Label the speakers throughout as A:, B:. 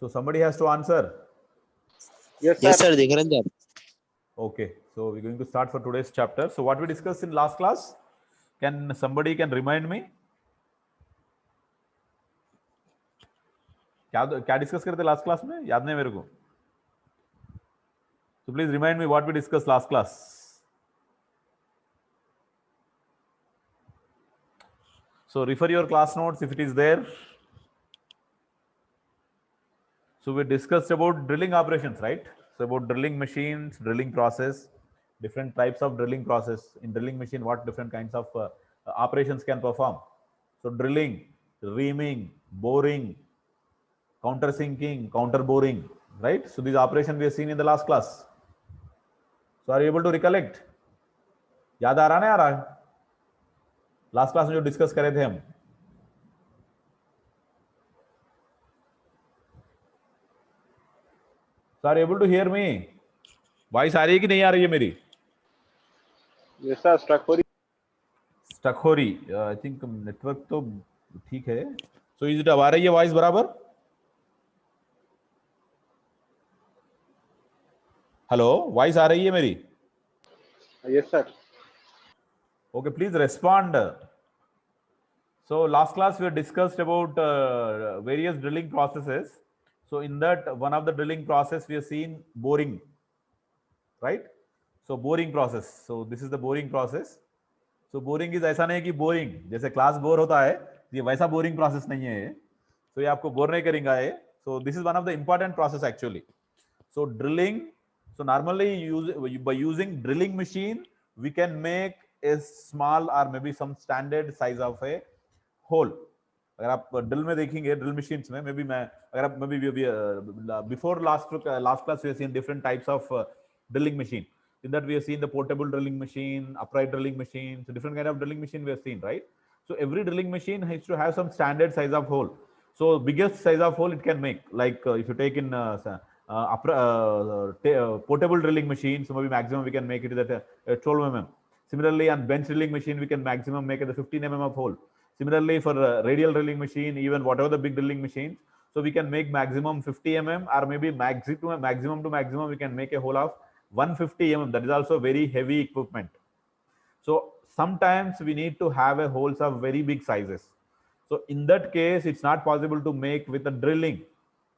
A: So somebody has to answer.
B: Yes,
C: Yes,
B: sir.
C: sir, Dikranjan.
A: Okay, so we're going to start for today's chapter. So what we discussed in last class, can somebody can remind me? क्या क्या discuss करते last class में, याद नहीं मेरे को. So please remind me what we discussed last class. So refer your class notes if it is there. So we discussed about drilling operations, right? So about drilling machines, drilling process, different types of drilling process. In drilling machine, what different kinds of operations can perform. So drilling, reaming, boring, countersinking, counter boring, right? So these operations we have seen in the last class. So are you able to recollect? याद आ रहा नहीं आ रहा है? Last class में जो discuss करे थे हम. So are you able to hear me? Voice आ रही है कि नहीं आ रही है मेरी?
B: Yes, sir. Stuck हो रही.
A: स्टक हो रही. आई थिंक नेटवर्क तो ठीक है. सो इज इट अब आ रही है वॉइस बराबर? हेलो, वॉइस आ रही है मेरी?
B: Yes, sir.
A: Okay, please respond. So last class we discussed about various drilling processes. So in that one of the drilling process we have seen boring, right? So boring process. So this is the boring process. So boring is ऐसा नहीं कि boring जैसे class bore होता है, ये वैसा boring process नहीं है ये. So ये आपको बोर नहीं करेगा ये. So this is one of the important process actually. So drilling. So normally by using drilling machine we can make a small or maybe some standard size of a hole. अगर आप drill में देखेंगे, drill machines में, may be मैं अगर आप maybe before last class we have seen different types of drilling machine. In that we have seen the portable drilling machine, upright drilling machine, so different kind of drilling machine we have seen, right? So every drilling machine has to have some standard size of hole. So biggest size of hole it can make, like if you take in portable drilling machine, so maybe maximum we can make it at 12 mm. Similarly on bench drilling machine we can maximum make it a 15 mm of hole. Similarly for radial drilling machine, even whatever the big drilling machines, so we can make maximum 50 mm or maybe maximum to maximum we can make a hole of 150 mm. That is also very heavy equipment. So sometimes we need to have a holes of very big sizes. So in that case it's not possible to make with the drilling.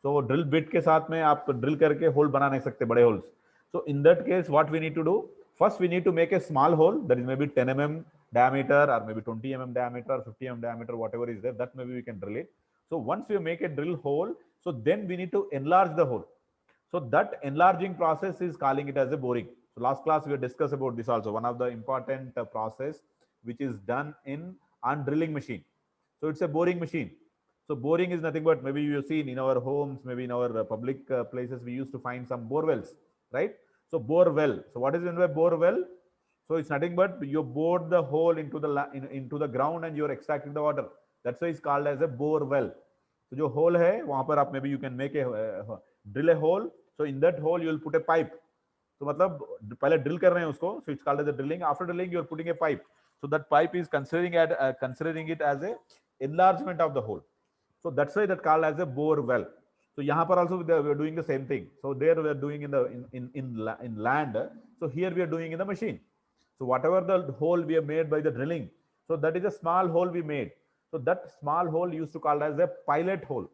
A: So drill bit के साथ में आप drill करके hole बना नहीं सकते बड़े holes. So in that case what we need to do, first we need to make a small hole that is maybe 10 mm diameter or maybe 20 mm diameter, 50 mm diameter, whatever is there, that maybe we can drill it. So once we make a drill hole, so then we need to enlarge the hole. So that enlarging process is calling it as a boring. So last class we discussed about this also, one of the important process which is done in on drilling machine. So it's a boring machine. So boring is nothing but, maybe you've seen in our homes, maybe in our public places, we used to find some bore wells, right? So bore well. So what is meant by bore well? So it's nothing but you bored the hole into the ground and you're extracting the water. That's why it's called as a bore well. So जो hole है वहां पर आप maybe you can make a drill a hole. So in that hole you will put a pipe. तो मतलब पहले drill कर रहे हैं उसको. So it's called as a drilling. After drilling you are putting a pipe. So that pipe is considering it as a enlargement of the hole. So that's why that called as a bore well. So यहाँ पर also we are doing the same thing. So there we are doing in land. So here we are doing in the machine. So whatever the hole we have made by the drilling, so that is a small hole we made. So that small hole used to called as a pilot hole.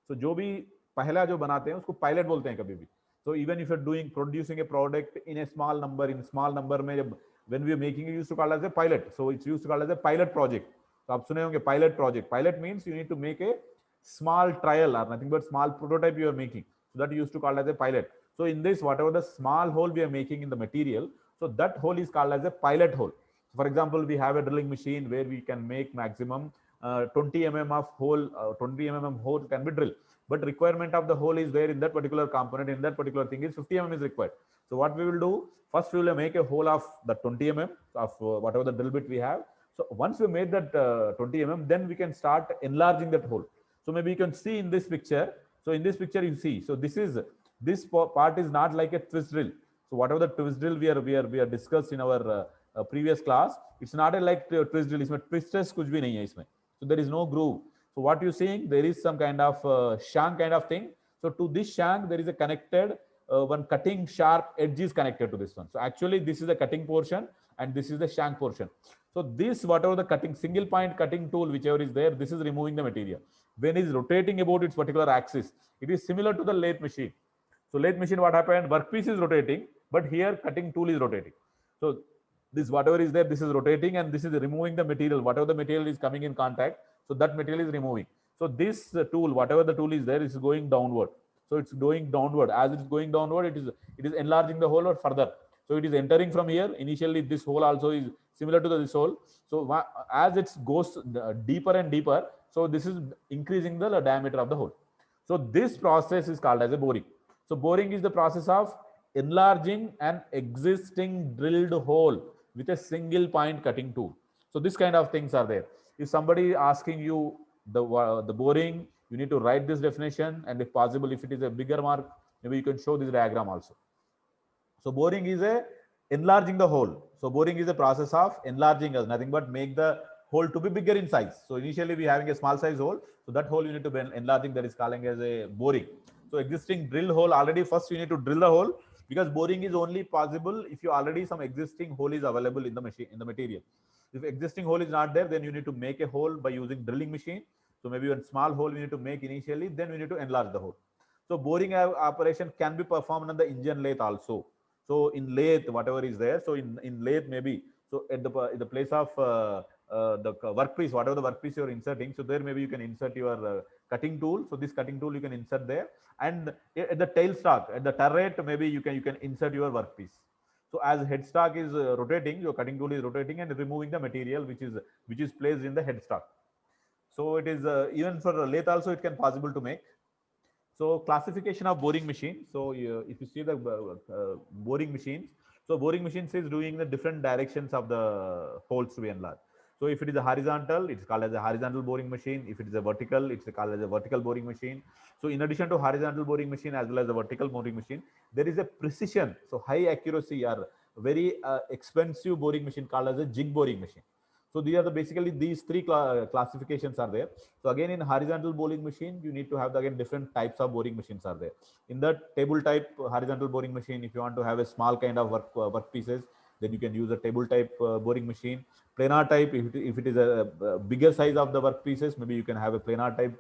A: So जो भी पहला जो बनाते हैं उसको pilot बोलते हैं कभी भी. So even if you're producing a product in a small number, में when we are making it, used to call as a pilot. So it's used to call as a pilot project. So आप सुने होंगे pilot project. Pilot means you need to make a small trial or nothing but small prototype you are making. So that used to call as a pilot. So in this, whatever the small hole we are making in the material, so that hole is called as a pilot hole. So for example, we have a drilling machine where we can make maximum 20 mm of hole, 20 mm hole can be drilled. But requirement of the hole is there in that particular component, in that particular thing is 50 mm is required. So what we will do, first we will make a hole of the 20 mm of whatever the drill bit we have. So once we made that 20 mm, then we can start enlarging that hole. So maybe you can see in this picture. So in this picture you see, so this part is not like a twist drill. So whatever the twist drill we are discussed in our previous class, it's not a like twist drill. इसमें twisters कुछ भी नहीं है इसमें. So there is no groove. So what you seeing, there is some kind of shank kind of thing. So So to this shank, there is a connected one cutting sharp edge is connected to this one. So actually, this is the cutting portion and this is the shank portion. So this, whatever the cutting single point cutting tool, whichever is there, this is removing the material. When it is rotating about its particular axis, it is similar to the lathe machine. So lathe machine, what happened? Workpiece is rotating, but here cutting tool is rotating. So this whatever is there, this is rotating and this is removing the material. Whatever the material is coming in contact, so that material is removing. So this tool, whatever the tool is there, is going downward. So it's going downward. As it's going downward, it is enlarging the hole or further. So it is entering from here. Initially, this hole also is similar to this hole. So as it goes deeper and deeper, so this is increasing the diameter of the hole. So this process is called as a boring. So boring is the process of enlarging an existing drilled hole with a single point cutting tool. So this kind of things are there. If somebody asking you the boring, you need to write this definition, and if possible, if it is a bigger mark, maybe you can show this diagram also. So boring is a enlarging the hole. So boring is a process of enlarging us, nothing but make the hole to be bigger in size. So initially we having a small size hole, so that hole you need to be enlarging, that is calling as a boring. So existing drill hole, already first you need to drill the hole, because boring is only possible if you already some existing hole is available in the machine, in the material. If existing hole is not there, then you need to make a hole by using drilling machine. So maybe one small hole we need to make initially, then we need to enlarge the hole. So boring operation can be performed on the engine lathe also. So in lathe, whatever is there, so in lathe maybe, so at the place of the workpiece, whatever the workpiece you're inserting, so there maybe you can insert your cutting tool. So this cutting tool you can insert there, and at the tail stock, at the turret, maybe you can insert your workpiece. So as headstock is rotating, your cutting tool is rotating and removing the material which is placed in the headstock. So it is even for lathe also it can possible to make. So classification of boring machine. So if you see the boring machines, so boring machines is doing the different directions of the holes to be enlarged. So if it is a horizontal, it's called as a horizontal boring machine. If it is a vertical, it's called as a vertical boring machine. So in addition to horizontal boring machine as well as the vertical boring machine, there is a precision, so high accuracy or very expensive boring machine called as a jig boring machine. So these are basically these three classifications are there. So again, in horizontal boring machine, you need to have again different types of boring machines are there. In the table type horizontal boring machine, if you want to have a small kind of work pieces, then you can use a table type boring machine. Planar type, if it is a bigger size of the work pieces, maybe you can have a planar type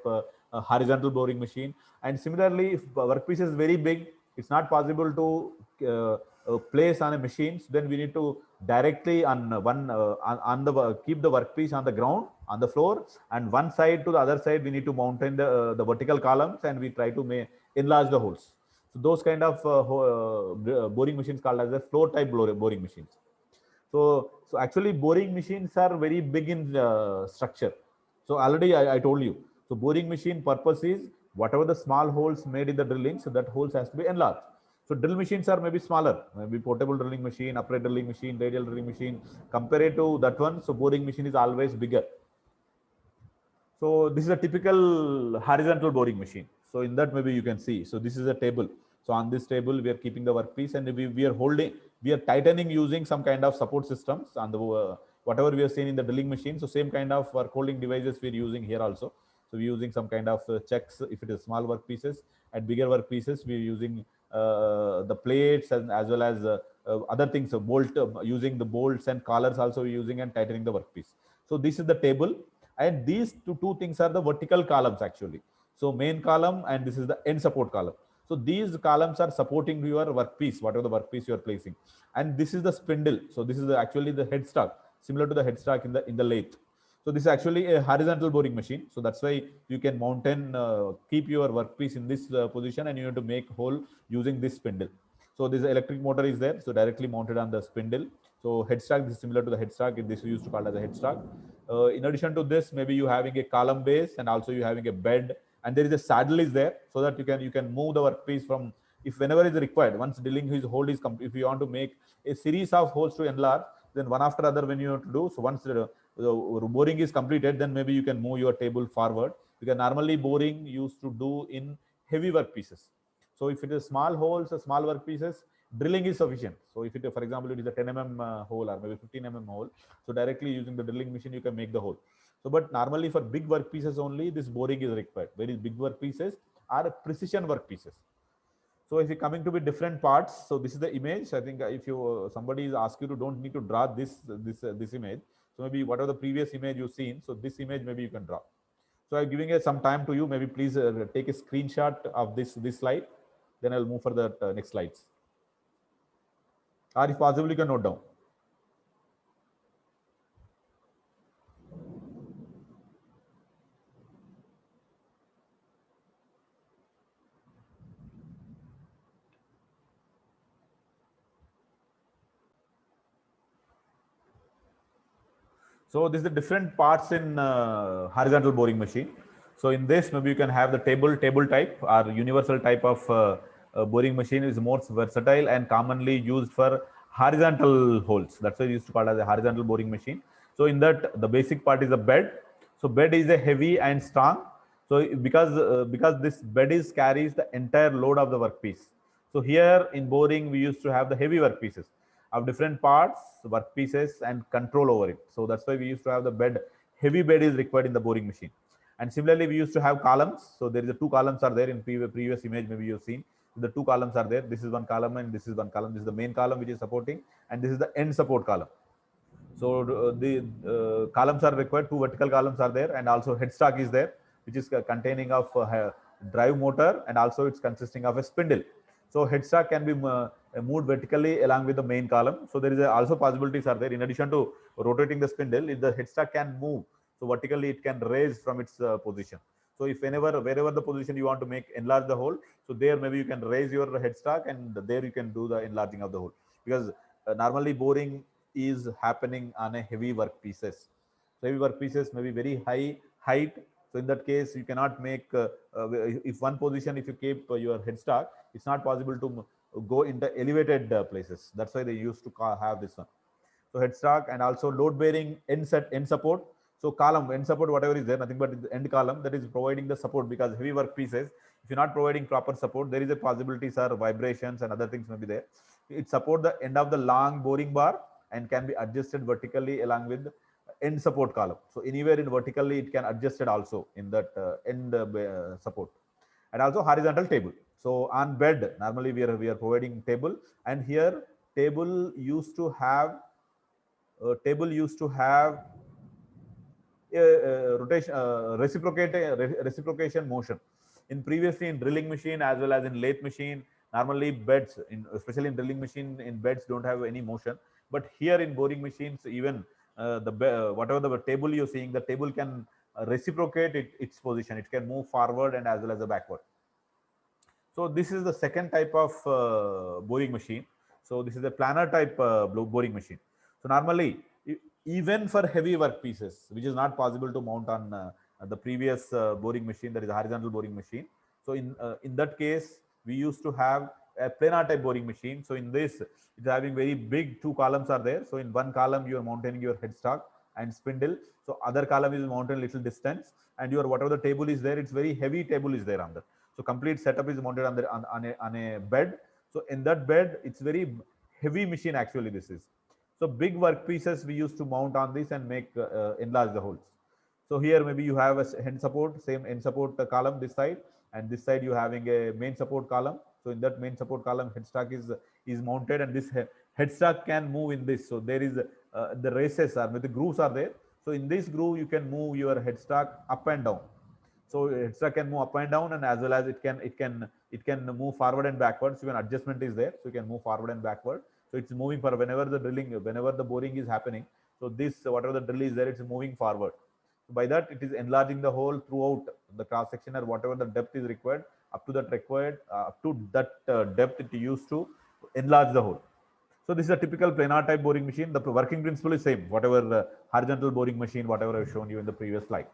A: horizontal boring machine. And similarly, if work piece is very big, it's not possible to place on a machine, so then we need to directly on keep the workpiece on the ground on the floor, and one side to the other side we need to mountain the vertical columns, and we try to enlarge the holes. So those kind of boring machines called as a floor type boring machines. So actually boring machines are very big in structure. So already I told you. So boring machine purpose is whatever the small holes made in the drilling, so that holes has to be enlarged. So drill machines are maybe smaller, maybe portable drilling machine, upright drilling machine, radial drilling machine. Compared to that one, so boring machine is always bigger. So this is a typical horizontal boring machine. So in that maybe you can see. So this is a table. So on this table we are keeping the workpiece, and we are tightening using some kind of support systems on the whatever we have seen in the drilling machine. So same kind of work holding devices we are using here also. So we're using some kind of checks if it is small work pieces. At bigger work pieces, we're using the plates as well as other things. So using the bolts and collars also we're using, and tightening the workpiece. So this is the table, and these two things are the vertical columns actually. So main column, and this is the end support column. So these columns are supporting your workpiece, whatever the workpiece you are placing, and this is the spindle. So this is actually the headstock, similar to the headstock in the lathe. So this is actually a horizontal boring machine. So that's why you can keep your workpiece in this position, and you have to make hole using this spindle. So this electric motor is there, so directly mounted on the spindle. So headstock is similar to the headstock. This is used to call as a headstock. In addition to this, maybe you having a column base, and also you having a bed, and there is a saddle is there, so that you can move the workpiece from, if whenever is required. Once drilling his hole is complete, if you want to make a series of holes to enlarge, then one after other when you have to do. So once the boring is completed, then maybe you can move your table forward, because normally boring used to do in heavy work pieces. So if it is small holes, small work pieces, drilling is sufficient. So if it, for example, it is a 10 mm hole or maybe 15 mm hole, so directly using the drilling machine you can make the hole. So but normally for big work pieces only this boring is required. Very big work pieces, are precision workpieces. So if you're coming to be different parts, so this is the image. I think if you somebody is asked you to don't need to draw this image. So maybe whatever the previous image you've seen, so this image maybe you can draw. So I'm giving some time to you. Maybe please take a screenshot of this slide. Then I'll move for the next slides. Or if possible, you can note down. So this is the different parts in horizontal boring machine. So in this, maybe you can have the table type or universal type of boring machine is more versatile and commonly used for horizontal holes. That's why we used to call it as a horizontal boring machine. So in that, the basic part is the bed. So bed is a heavy and strong. So because this bed is carries the entire load of the workpiece. So here in boring, we used to have the heavy workpieces of different parts, workpieces, and control over it. So that's why we used to have the bed. Heavy bed is required in the boring machine. And similarly, we used to have columns. So there is a two columns are there in previous image. Maybe you've seen the two columns are there. This is one column and this is one column. This is the main column which is supporting, and this is the end support column. So the columns are required. Two vertical columns are there, and also headstock is there, which is containing of drive motor, and also it's consisting of a spindle. So headstock can be moved vertically along with the main column. So there is also possibilities are there. In addition to rotating the spindle, if the headstock can move, so vertically it can raise from its position. So if wherever the position you want to make enlarge the hole, so there maybe you can raise your headstock, and there you can do the enlarging of the hole, because normally boring is happening on a heavy workpieces. So heavy workpieces may be very high height. So in that case, you cannot make if one position, if you keep your headstock, it's not possible to go into elevated places. That's why they used to have this one. So headstock and also load bearing end support. So column end support, whatever is there, nothing but the end column that is providing the support, because heavy workpieces, if you're not providing proper support, there is a possibilities are vibrations and other things may be there. It support the end of the long boring bar and can be adjusted vertically along with end support column. So anywhere in vertically it can adjust it also in that end support. And also horizontal table. So on bed, normally we are providing table, and here table used to have rotation reciprocation motion. In previously in drilling machine as well as in lathe machine, normally beds especially in drilling machine, in beds don't have any motion, but here in boring machines, even whatever the table you're seeing, the table can reciprocate its position. It can move forward and as well as the backward. So this is the second type of boring machine. So this is a planar type boring machine. So normally, even for heavy workpieces, which is not possible to mount on the previous boring machine, that is a horizontal boring machine. So in that case, we used to have a planar type boring machine. So in this, it's having very big two columns are there. So in one column, you are mounting your headstock and spindle. So other column is mounted little distance, and your whatever the table is there, it's very heavy table is there on that. So complete setup is mounted on a bed. So in that bed, it's very heavy machine actually this is. So big workpieces we used to mount on this and make enlarge the holes. So here maybe you have a end support, same end support column this side, and this side you having a main support column. So in that main support column, headstock is mounted, and this headstock can move in this. So there is the races are, the grooves are there. So in this groove, you can move your headstock up and down. So headstock can move up and down, and as well as it can move forward and backward. So an adjustment is there, so you can move forward and backward. So it's moving for whenever the boring is happening. So this whatever the drill is there, it's moving forward. So by that, it is enlarging the hole throughout the cross section, or whatever the depth is required, up to that depth it used to enlarge the hole. So this is a typical planar type boring machine. The working principle is same, whatever the horizontal boring machine, whatever I've shown you in the previous slide.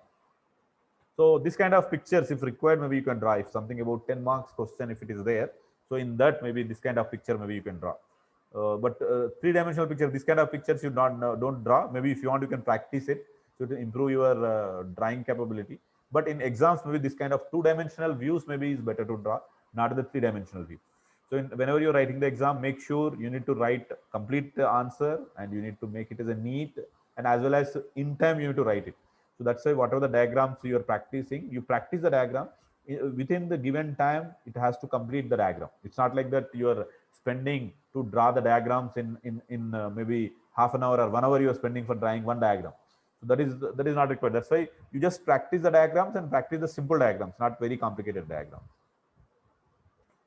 A: So this kind of pictures, if required, maybe you can draw. If something about 10 marks question, if it is there, so in that maybe this kind of picture maybe you can draw. But three-dimensional picture, this kind of pictures you don't draw. Maybe if you want, you can practice it so to improve your drawing capability. But in exams, maybe this kind of two-dimensional views maybe is better to draw, not the three-dimensional view. So whenever you're writing the exam, make sure you need to write complete answer, and you need to make it as a neat, and as well as in time you need to write it. So that's why whatever the diagrams you are practicing, you practice the diagram, within the given time, it has to complete the diagram. It's not like that you are spending to draw the diagrams in maybe half an hour or 1 hour you are spending for drawing one diagram. So that is not required. That's why you just practice the diagrams and practice the simple diagrams, not very complicated diagrams.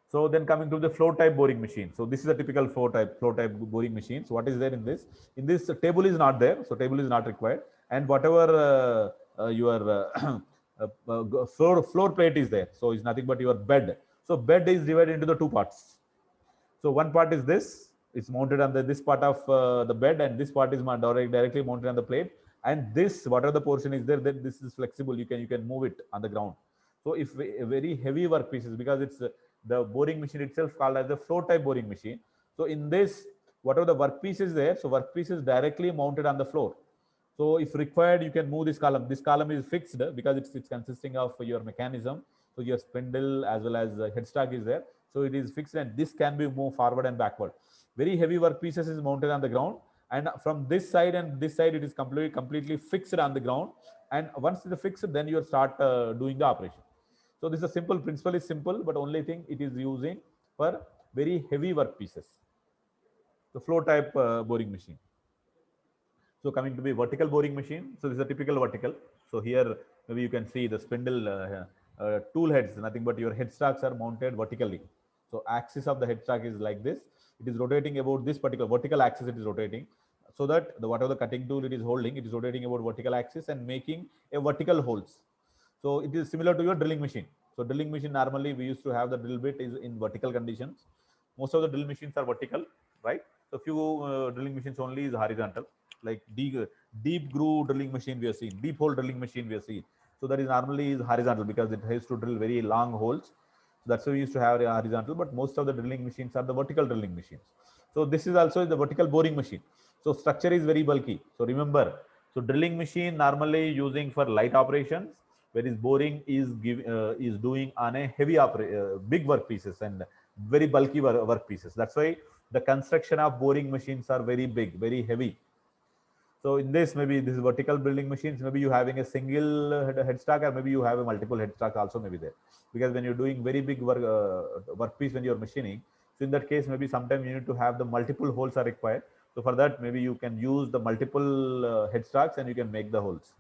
A: So then coming to the flow type boring machine. So this is a typical flow type boring machine. So what is there in this? In this, table is not there. So table is not required. And whatever your floor plate is there. So it's nothing but your bed. So bed is divided into the two parts. So one part is this. It's mounted on this part of the bed, and this part is directly mounted on the plate. And this, whatever the portion is there, then this is flexible. You can move it on the ground. So if very heavy work pieces, because it's the boring machine itself called as the flow type boring machine. So in this, whatever the work piece is there, so work piece is directly mounted on the floor. So if required, you can move this column. This column is fixed because it's consisting of your mechanism. So your spindle as well as headstock is there. So it is fixed, and this can be moved forward and backward. Very heavy work pieces is mounted on the ground, and from this side and this side, it is completely fixed on the ground. And once it is fixed, then you start doing the operation. So this is a simple principle, is simple, but only thing it is using for very heavy work pieces. The flow type boring machine. So coming to the vertical boring machine. So this is a typical vertical. So here maybe you can see the spindle tool heads, nothing but your headstocks are mounted vertically. So axis of the headstock is like this. It is rotating about this particular vertical axis. It is rotating so that whatever the cutting tool it is holding, it is rotating about vertical axis and making a vertical holes. So it is similar to your drilling machine. So drilling machine, normally we used to have the drill bit is in vertical conditions. Most of the drill machines are vertical, right? So few drilling machines only is horizontal, like deep groove drilling machine we are seeing, deep hole drilling machine we are seeing. So that is normally is horizontal because it has to drill very long holes. So that's why we used to have a horizontal, but most of the drilling machines are the vertical drilling machines. So this is also the vertical boring machine. So structure is very bulky. So remember, so drilling machine normally using for light operations, whereas boring is doing on a heavy big work pieces and very bulky work pieces. That's why the construction of boring machines are very big, very heavy. So in this, maybe this is vertical building machines, maybe you having a single headstock, or maybe you have a multiple headstock also maybe there. Because when you're doing very big work piece when you're machining, so in that case, maybe sometimes you need to have the multiple holes are required. So for that, maybe you can use the multiple headstocks and you can make the holes.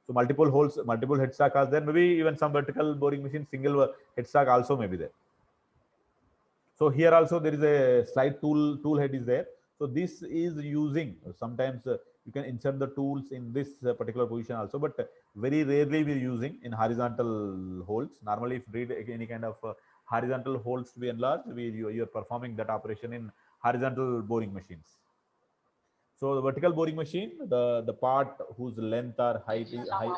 A: So multiple holes, multiple headstock are there. Maybe even some vertical boring machine, single headstock also may be there. So here also there is a slide tool head is there. So this is using sometimes you can insert the tools in this particular position also, but very rarely we're using in horizontal holes. Normally, if read any kind of horizontal holes to be enlarged, you're performing that operation in horizontal boring machines. So the vertical boring machine, the part whose length or height is high.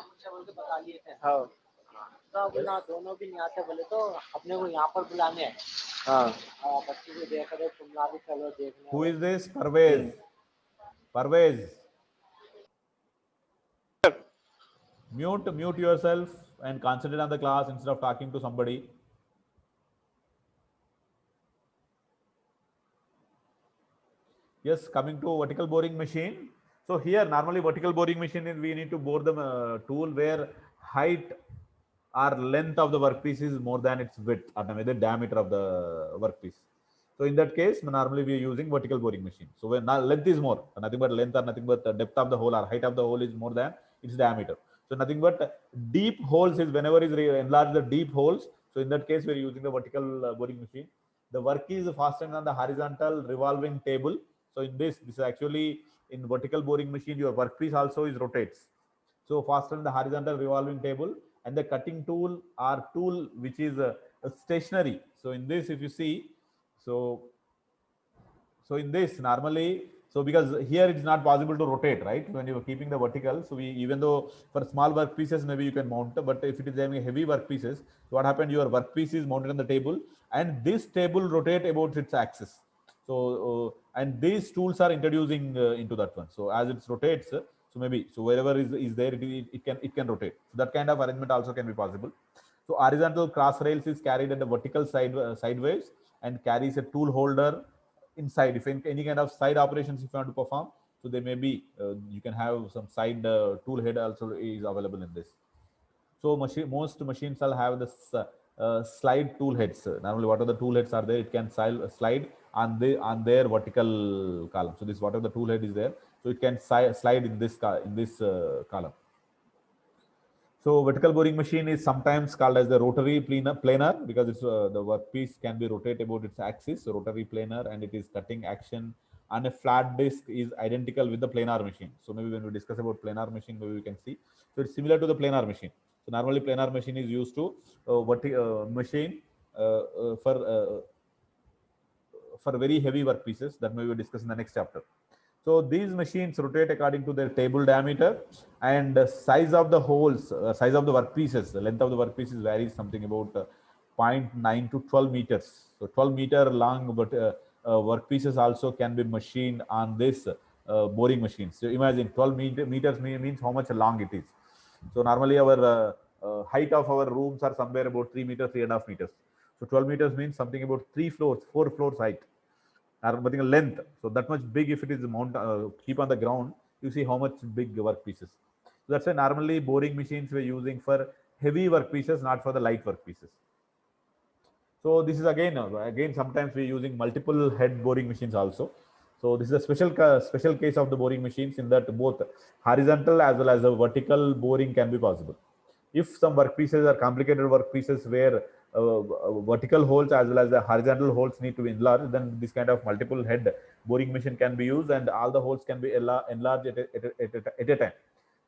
B: हाँ
C: तो अब ना दोनों भी नहीं आते बोले तो अपने को यहाँ पर बुलाने हैं
B: हाँ
C: बच्चे को देख रहे तुम ना भी चलो देखने
A: Who is this? Parvez. Parvez. Mute yourself and concentrate on the class instead of talking to somebody. Yes, coming to vertical boring machine. So here normally vertical boring machine is we need to bore the tool where height or length of the workpiece is more than its width or the diameter of the workpiece. So in that case, normally we are using vertical boring machine. So when length is more, nothing but length or nothing but the depth of the hole or height of the hole is more than its diameter. So nothing but deep holes is whenever is enlarge the deep holes. So in that case, we are using the vertical boring machine. The work is fastened on the horizontal revolving table. So in this is actually in vertical boring machine, your workpiece also is rotates. So fasten the horizontal revolving table, and the cutting tool or tool which is stationary. So in this, if you see, so in this normally, so because here it's not possible to rotate, right? When you're keeping the vertical, so we even though for small work pieces maybe you can mount, but if it is having heavy work pieces, what happened? Your work piece is mounted on the table, and this table rotate about its axis. So and these tools are introducing into that one. So as it rotates, so maybe so wherever is there, it can rotate. So that kind of arrangement also can be possible. So horizontal cross rails is carried at the vertical sideways and carries a tool holder inside. If any kind of side operations if you want to perform, so there may be you can have some side tool head also is available in this. So most machines will have this slide tool heads. Normally, what are the tool heads are there? It can slide on their vertical column. So this whatever the tool head is there, so it can slide in this column. So vertical boring machine is sometimes called as the rotary planer because it's the workpiece can be rotated about its axis, so rotary planer, and it is cutting action on a flat disk is identical with the planar machine. So maybe when we discuss about planar machine, maybe we can see. So it's similar to the planar machine. So normally planar machine is used to machine for very heavy workpieces that maybe we discuss in the next chapter. So these machines rotate according to their table diameter and size of the holes, size of the workpieces. The length of the workpieces varies something about 0.9 to 12 meters. So 12-meter long, but workpieces also can be machined on this boring machines. So imagine 12 meters means how much long it is. So normally our height of our rooms are somewhere about 3 meters, 3.5 meters. So 12 meters means something about 3 floors, 4 floors height. Nothing length. So that much big if it is keep on the ground, you see how much big workpieces. So that's why normally boring machines we're using for heavy workpieces, not for the light workpieces. So this is again sometimes we're using multiple head boring machines also. So this is a special case of the boring machines in that both horizontal as well as a vertical boring can be possible. If some workpieces are complicated workpieces where vertical holes as well as the horizontal holes need to be enlarged, then this kind of multiple head boring machine can be used, and all the holes can be enlarged at a time.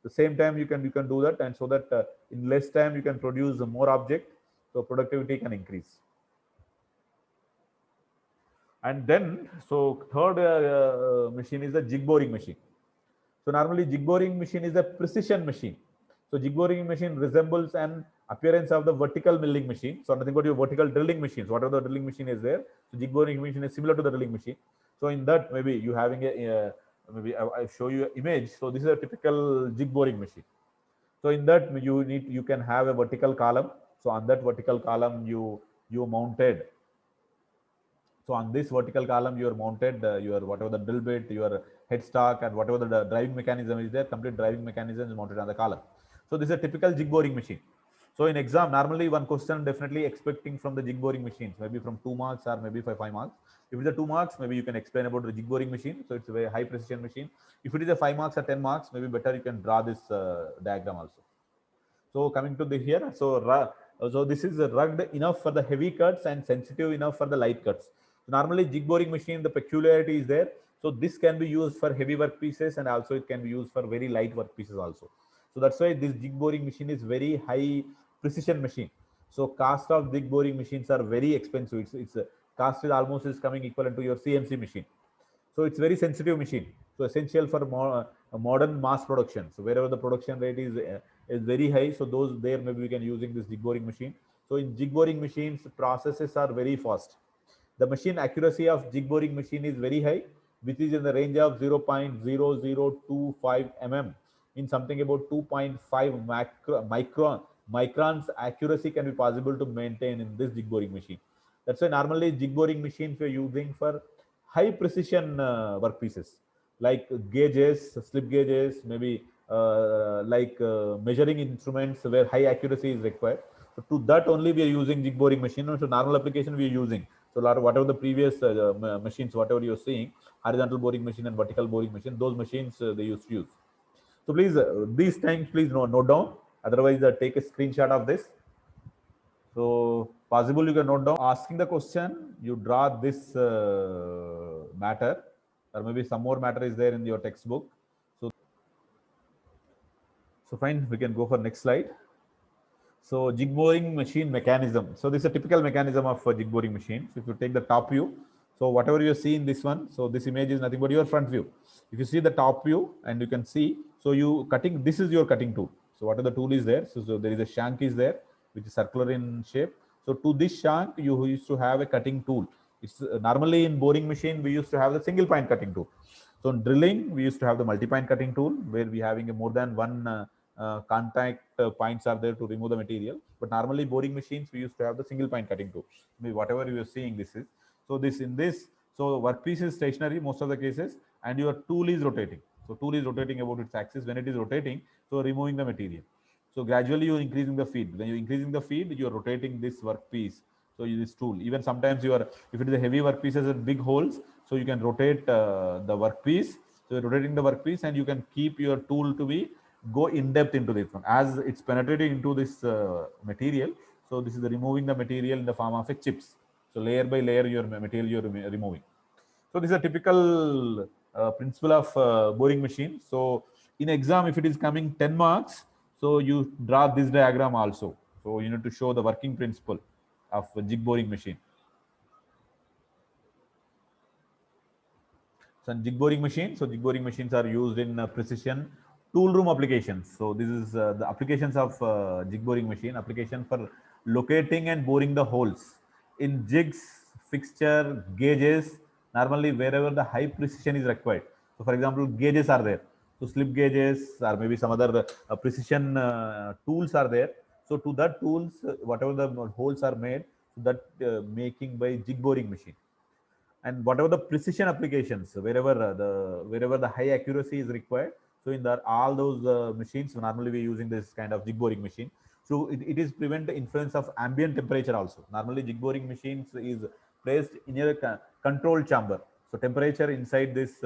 A: The same time you can do that, and so that in less time you can produce more object, so productivity can increase. And then, so third machine is the jig boring machine. So normally jig boring machine is a precision machine. So jig boring machine resembles an appearance of the vertical milling machine. So nothing but your vertical drilling machines, whatever the drilling machine is there. So jig boring machine is similar to the drilling machine. So in that, maybe you having a maybe I show you an image. So this is a typical jig boring machine. So in that you can have a vertical column. So on that vertical column you mounted. So on this vertical column, you are mounted your whatever the drill bit, your headstock, and whatever the driving mechanism is there, complete driving mechanism is mounted on the column. So this is a typical jig boring machine. So in exam, normally one question definitely expecting from the jig boring machines, maybe from 2 marks or maybe 5 marks. If it is a 2 marks, maybe you can explain about the jig boring machine. So it's a very high precision machine. If it is a 5 marks or 10 marks, maybe better you can draw this diagram also. So coming to the here, so this is rugged enough for the heavy cuts and sensitive enough for the light cuts. Normally jig boring machine, the peculiarity is there. So this can be used for heavy workpieces, and also it can be used for very light workpieces also. So that's why this jig boring machine is very high precision machine. So cost of jig boring machines are very expensive. It's cost is almost is coming equivalent to your CNC machine. So it's very sensitive machine. So essential for modern mass production. So wherever the production rate is very high, so those there maybe we can using this jig boring machine. So in jig boring machines, processes are very fast. The machine accuracy of jig boring machine is very high, which is in the range of 0.0025 mm. In something about 2.5 microns accuracy can be possible to maintain in this jig boring machine. That's why normally jig boring machines we're using for high precision workpieces like gauges, slip gauges, maybe measuring instruments where high accuracy is required. So to that only we are using jig boring machine. So normal application we are using. So whatever the previous machines, whatever you're seeing, horizontal boring machine and vertical boring machine, those machines they used to use. So please, these times please note down. Otherwise, take a screenshot of this. So possible you can note down. Asking the question, you draw this matter, or maybe some more matter is there in your textbook. So fine, we can go for next slide. So jig boring machine mechanism. So this is a typical mechanism of a jig boring machine. So if you take the top view, so whatever you see in this one, so this image is nothing but your front view. If you see the top view and you can see, so you cutting, this is your cutting tool. So what are the tool is there? So there is a shank is there, which is circular in shape. So to this shank, you used to have a cutting tool. It's normally in boring machine, we used to have the single point cutting tool. So in drilling, we used to have the multi-point cutting tool where we having a more than one contact points are there to remove the material. But normally boring machines, we used to have the single point cutting tool. Maybe whatever you are seeing, this is. So so workpiece is stationary most of the cases, and your tool is rotating. So tool is rotating about its axis. When it is rotating, so removing the material. So gradually you're increasing the feed. When you're increasing the feed, you're rotating this workpiece. So this tool, even sometimes you are, if it is a heavy workpieces with big holes, so you can rotate the workpiece. So you're rotating the workpiece, and you can keep your tool to be go in depth into this one as it's penetrating into this material. So this is the removing the material in the form of a chips. So layer by layer, your material you're removing. So this is a typical principle of boring machine. So in exam, if it is coming 10 marks, so you draw this diagram also. So you need to show the working principle of a jig boring machine. So jig boring machine. So jig boring machines are used in precision tool room applications. So this is the applications of jig boring machine. Application for locating and boring the holes in jigs, fixture, gauges. Normally wherever the high precision is required. So for example, gauges are there. So slip gauges or maybe some other precision tools are there. So to that tools, whatever the holes are made, so that making by jig boring machine. And whatever the precision applications, wherever the high accuracy is required, so in that all those machines, normally we're using this kind of jig boring machine. So it is prevent the influence of ambient temperature also. Normally jig boring machines is placed in a controlled chamber. So temperature inside this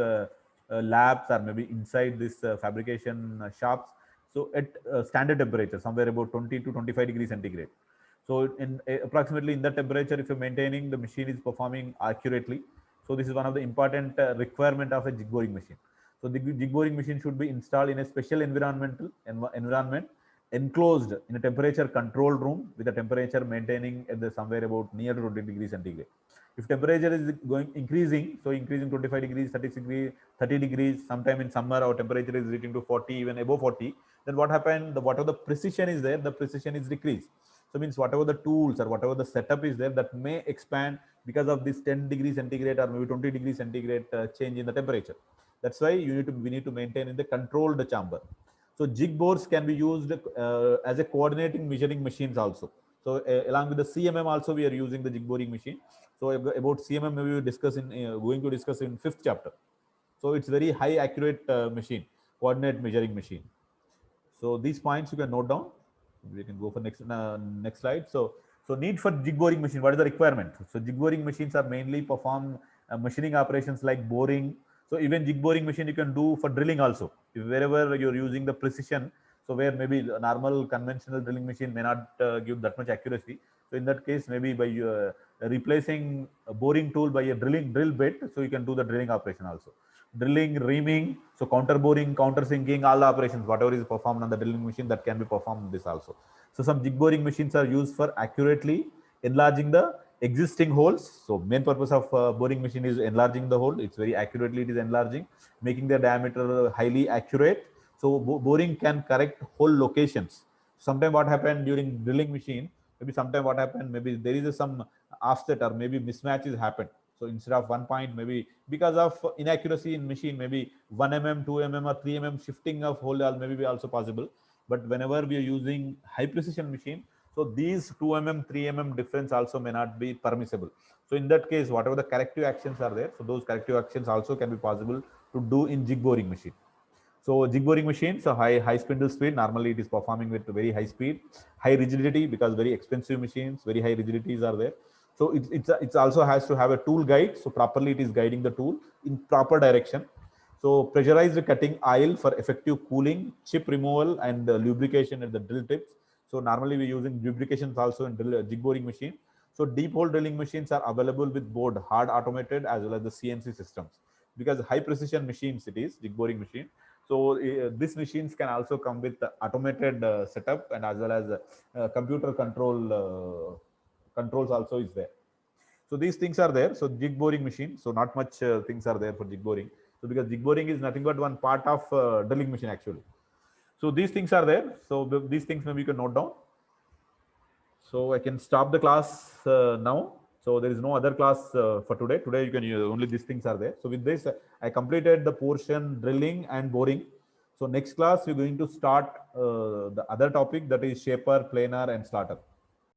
A: labs or maybe inside this fabrication shops, so at standard temperature somewhere about 20 to 25 degrees centigrade. So in approximately in that temperature, if you're maintaining, the machine is performing accurately. So this is one of the important requirement of a jig boring machine. So the jig boring machine should be installed in a special environment, enclosed in a temperature controlled room with a temperature maintaining at the somewhere about near to 20 degrees centigrade. If temperature is going increasing, so increasing 25 degrees, 30 degrees, sometime in summer our temperature is reaching to 40, even above 40, then what happened? Whatever the precision is there, the precision is decreased. So means whatever the tools or whatever the setup is there, that may expand because of this 10 degrees centigrade or maybe 20 degrees centigrade change in the temperature. That's why we need to maintain in the controlled chamber. So jig bores can be used as a coordinating measuring machines also. So along with the CMM also we are using the jig boring machine. So about CMM maybe we discuss in going to discuss in 5th chapter. So it's very high accurate machine, coordinate measuring machine. So these points you can note down. We can go for next slide. So need for jig boring machine. What is the requirement? So jig boring machines are mainly perform machining operations like boring. So even jig boring machine you can do for drilling also. If wherever you're using the precision, so where maybe a normal conventional drilling machine may not give that much accuracy. So in that case, maybe by replacing a boring tool by a drill bit, so you can do the drilling operation also. Drilling, reaming, so counter boring, counter sinking, all the operations, whatever is performed on the drilling machine, that can be performed this also. So some jig boring machines are used for accurately enlarging the existing holes. So main purpose of boring machine is enlarging the hole. It's very accurately it is enlarging, making the diameter highly accurate. So boring can correct hole locations. Sometime what happened during drilling machine, maybe sometime what happened, maybe there is some offset or maybe mismatches happen. So instead of 1 point, maybe because of inaccuracy in machine, maybe 1 mm, 2 mm or 3 mm shifting of hole maybe be also possible. But whenever we are using high precision machine, so these 2 mm, 3 mm difference also may not be permissible. So in that case, whatever the corrective actions are there, so those corrective actions also can be possible to do in jig boring machine. So jig boring machine, so high spindle speed. Normally it is performing with very high speed, high rigidity, because very expensive machines, very high rigidities are there. So it also has to have a tool guide. So properly it is guiding the tool in proper direction. So pressurized cutting oil for effective cooling, chip removal, and lubrication at the drill tips. So normally we're using lubrications also in jig boring machine. So deep hole drilling machines are available with both hard automated as well as the CNC systems, because high precision machines it is jig boring machine. So these machines can also come with automated setup and as well as computer controls also is there. So these things are there. So jig boring machine. So not much things are there for jig boring. So because jig boring is nothing but one part of drilling machine actually. So these things are there. So these things maybe you can note down. So I can stop the class now. So there is no other class for today. Today you can only these things are there. So with this, I completed the portion drilling and boring. So next class we're going to start the other topic, that is shaper, planer, and starter.